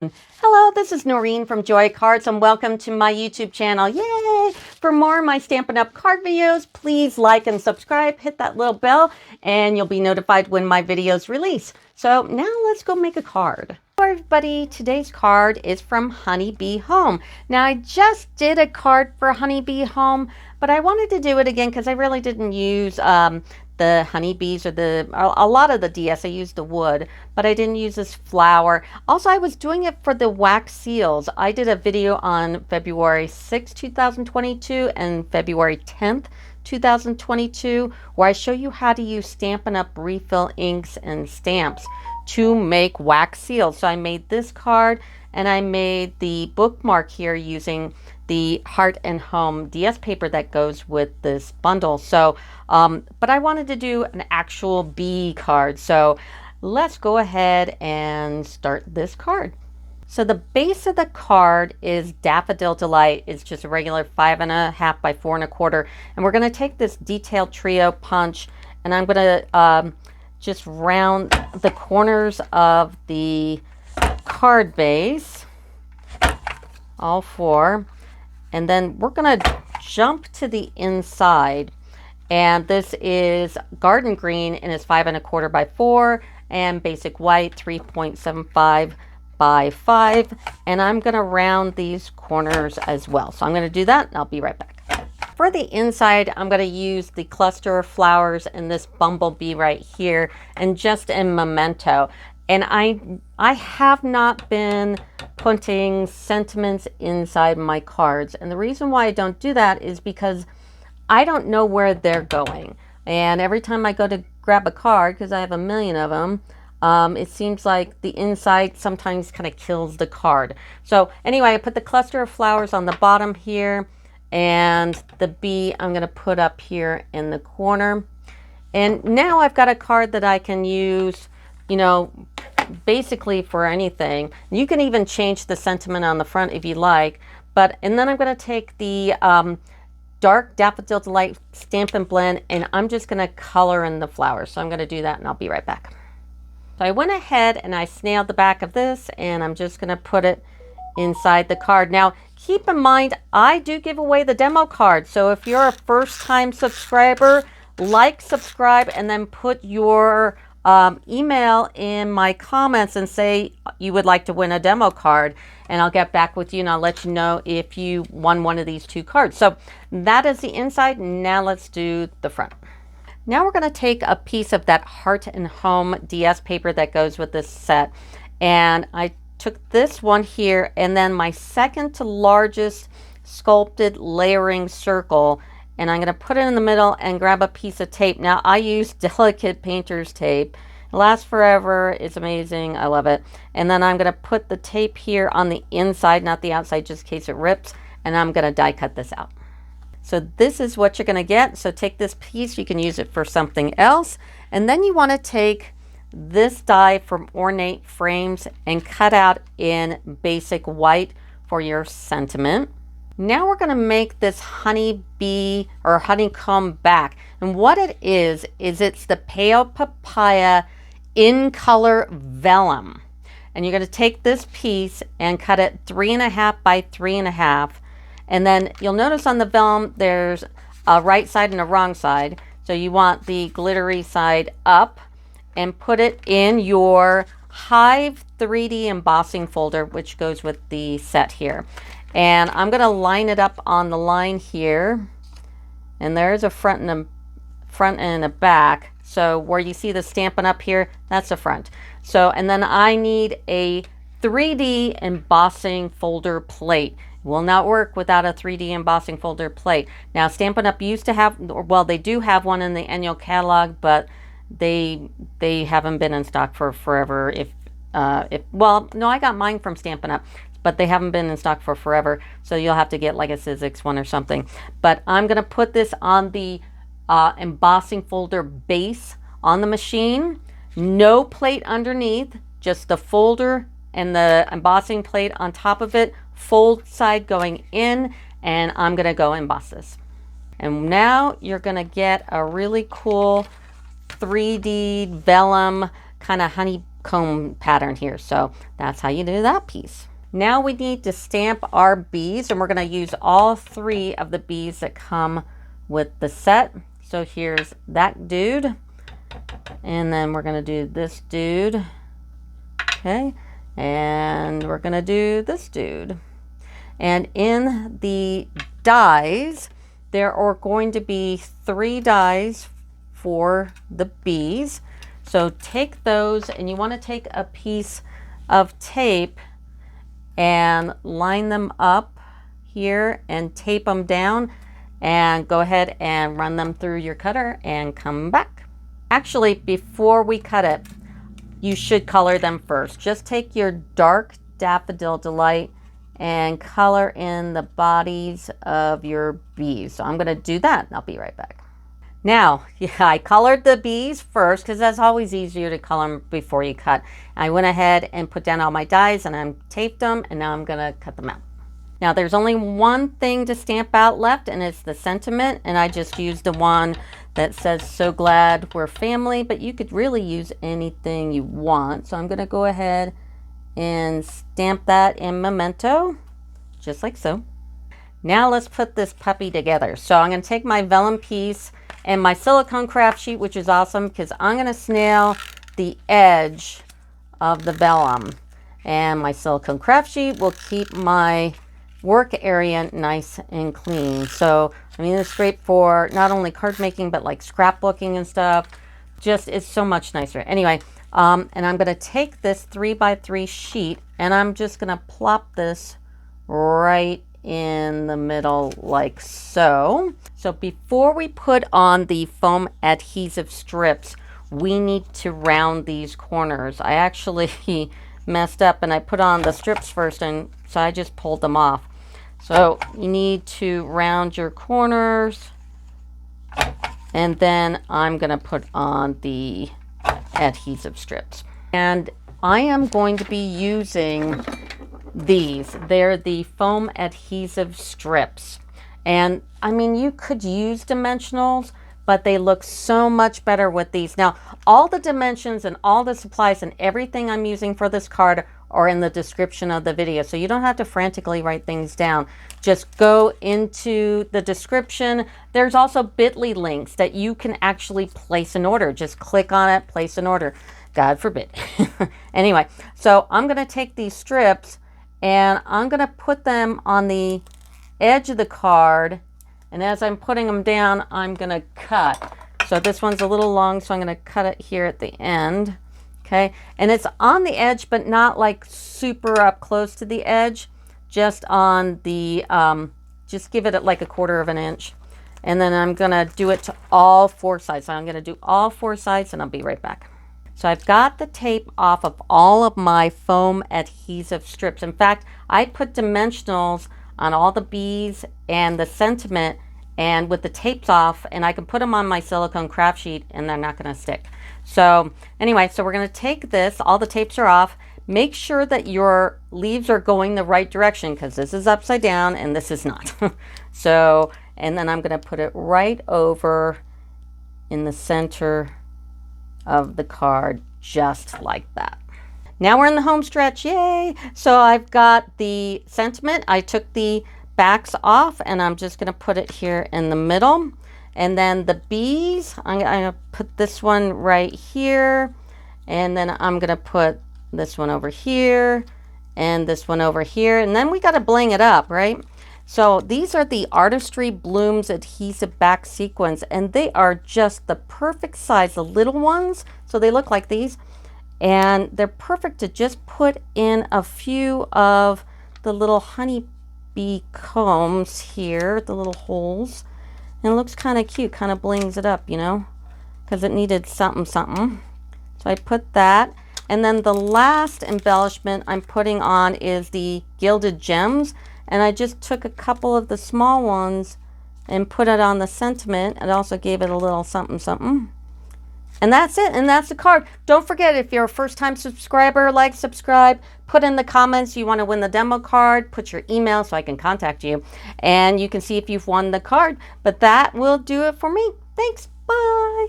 Hello, this is Noreen from Joy Cards and welcome to my YouTube channel. Yay! For more of my Stampin' Up! Card videos, please like and subscribe, hit that little bell, and you'll be notified when my videos release. So now let's go make a card. Hello everybody, today's card is from Honeybee Home. Now I just did a card for Honeybee Home, but I wanted to do it again because I really didn't use the honeybees or a lot of the DS. I used the wood, but I didn't use this flower. Also, I was doing it for the wax seals. I did a video on February 6, 2022 and February 10th, 2022, where I show you how to use Stampin' Up! Refill inks and stamps to make wax seals. So I made this card and I made the bookmark here using the Heart and Home DS paper that goes with this bundle. So, but I wanted to do an actual bee card. So let's go ahead and start this card. So the base of the card is Daffodil Delight. It's just a regular 5.5 by 4 1/4. And we're gonna take this detailed trio punch and I'm gonna just round the corners of the card base, all four. And then we're going to jump to the inside. And this is Garden Green and it's 5 1/4 by 4 and Basic White 3.75 by 5. And I'm going to round these corners as well. So I'm going to do that and I'll be right back. For the inside, I'm going to use the cluster of flowers and this bumblebee right here and just in memento. And I have not been putting sentiments inside my cards. And the reason why I don't do that is because I don't know where they're going. And every time I go to grab a card, because I have a million of them, it seems like the inside sometimes kind of kills the card. So anyway, I put the cluster of flowers on the bottom here. And the bee I'm going to put up here in the corner. And now I've got a card that I can use, you know, basically for anything. You can even change the sentiment on the front if you like. And then I'm going to take the dark Daffodil Delight Stampin' Blend and I'm just going to color in the flowers. So I'm going to do that and I'll be right back. So I went ahead and I snailed the back of this and I'm just going to put it inside the card. Now keep in mind, I do give away the demo card. So if you're a first-time subscriber, like, subscribe, and then put your email in my comments and say you would like to win a demo card, and I'll get back with you and I'll let you know if you won one of these two cards. So that is the inside. Now let's do the front. Now we're going to take a piece of that Heart and Home DS paper that goes with this set, and I took this one here and then my second to largest sculpted layering circle, and I'm going to put it in the middle and grab a piece of tape. Now I use delicate painter's tape. It lasts forever. It's amazing. I love it. And then I'm going to put the tape here on the inside, not the outside, just in case it rips. And I'm going to die cut this out. So this is what you're going to get. So take this piece. You can use it for something else. And then you want to take this die from Ornate Frames and cut out in Basic White for your sentiment. Now we're going to make this honeybee or honeycomb back. And what it is it's the Pale Papaya in color vellum. And you're going to take this piece and cut it 3.5 by 3.5. And then you'll notice on the vellum there's a right side and a wrong side. So you want the glittery side up and put it in your Hive 3D embossing folder, which goes with the set here. And I'm going to line it up on the line here. And there's a front and a back. So where you see the Stampin' Up! Here, that's the front. So, and then I need a 3D embossing folder plate. It will not work without a 3D embossing folder plate. Now, Stampin' Up! Used to have, well, they do have one in the annual catalog, but they haven't been in stock for forever. Well, no, I got mine from Stampin' Up! But they haven't been in stock for forever, so you'll have to get like a Sizzix one or something. But I'm going to put this on the embossing folder base on the machine. No plate underneath, just the folder and the embossing plate on top of it, fold side going in, and I'm going to go emboss this. And now you're going to get a really cool 3D vellum kind of honey comb pattern here. So that's how you do that piece. Now we need to stamp our bees, and we're going to use all 3 of the bees that come with the set. So here's that dude, and then we're going to do this dude. Okay, and we're going to do this dude. And in the dies, there are going to be 3 dies for the bees. So take those, and you want to take a piece of tape and line them up here and tape them down, and go ahead and run them through your cutter and come back. Actually, before we cut it, you should color them first. Just take your dark Daffodil Delight and color in the bodies of your bees. So I'm going to do that, and I'll be right back. Now, yeah, I colored the bees first because that's always easier to color them before you cut. I went ahead and put down all my dies, and I'm taped them, and now I'm going to cut them out. Now there's only one thing to stamp out left, and it's the sentiment, and I just used the one that says "So glad we're family," but you could really use anything you want. So I'm going to go ahead and stamp that in Memento, just like so. Now let's put this puppy together. So I'm going to take my vellum piece and my silicone craft sheet, which is awesome because I'm going to snail the edge of the vellum, and my silicone craft sheet will keep my work area nice and clean. So I mean, it's great for not only card making but like scrapbooking and stuff. Just, it's so much nicer. Anyway, and I'm going to take this 3x3 sheet, and I'm just going to plop this right in the middle like so. So before we put on the foam adhesive strips, we need to round these corners. I actually messed up and I put on the strips first, and so I just pulled them off. So you need to round your corners, and then I'm going to put on the adhesive strips. And I am going to be using these. They're the foam adhesive strips. And I mean, you could use dimensionals, but they look so much better with these. Now, all the dimensions and all the supplies and everything I'm using for this card are in the description of the video, so you don't have to frantically write things down. Just go into the description. There's also bit.ly links that you can actually place an order. Just click on it, place an order. God forbid. Anyway, so I'm going to take these strips and I'm going to put them on the edge of the card, and as I'm putting them down, I'm going to cut. So this one's a little long, so I'm going to cut it here at the end. Okay, and it's on the edge, but not like super up close to the edge, just on the, just give it like 1/4 of an inch. And then I'm going to do it to all 4 sides. So I'm going to do all 4 sides, and I'll be right back. So I've got the tape off of all of my foam adhesive strips. In fact, I put dimensionals on all the bees and the sentiment, and with the tapes off, and I can put them on my silicone craft sheet and they're not going to stick. So anyway, so we're going to take this, all the tapes are off. Make sure that your leaves are going the right direction, because this is upside down and this is not. So, and then I'm going to put it right over in the center of the card, just like that. Now we're in the home stretch, yay! So I've got the sentiment. I took the backs off, and I'm just going to put it here in the middle. And then the bees, I'm going to put this one right here, and then I'm going to put this one over here, and this one over here, and then we got to bling it up, right? So these are the Artistry Blooms Adhesive Back Sequins, and they are just the perfect size, the little ones, so they look like these. And they're perfect to just put in a few of the little honeybee combs here, the little holes. And it looks kind of cute, kind of blings it up, you know, because it needed something. So I put that. And then the last embellishment I'm putting on is the gilded gems. And I just took a couple of the small ones and put it on the sentiment. And also gave it a little something. And that's it, and that's the card. Don't forget, if you're a first-time subscriber, like, subscribe, put in the comments you want to win the demo card, put your email so I can contact you, and you can see if you've won the card. But that will do it for me. Thanks, bye.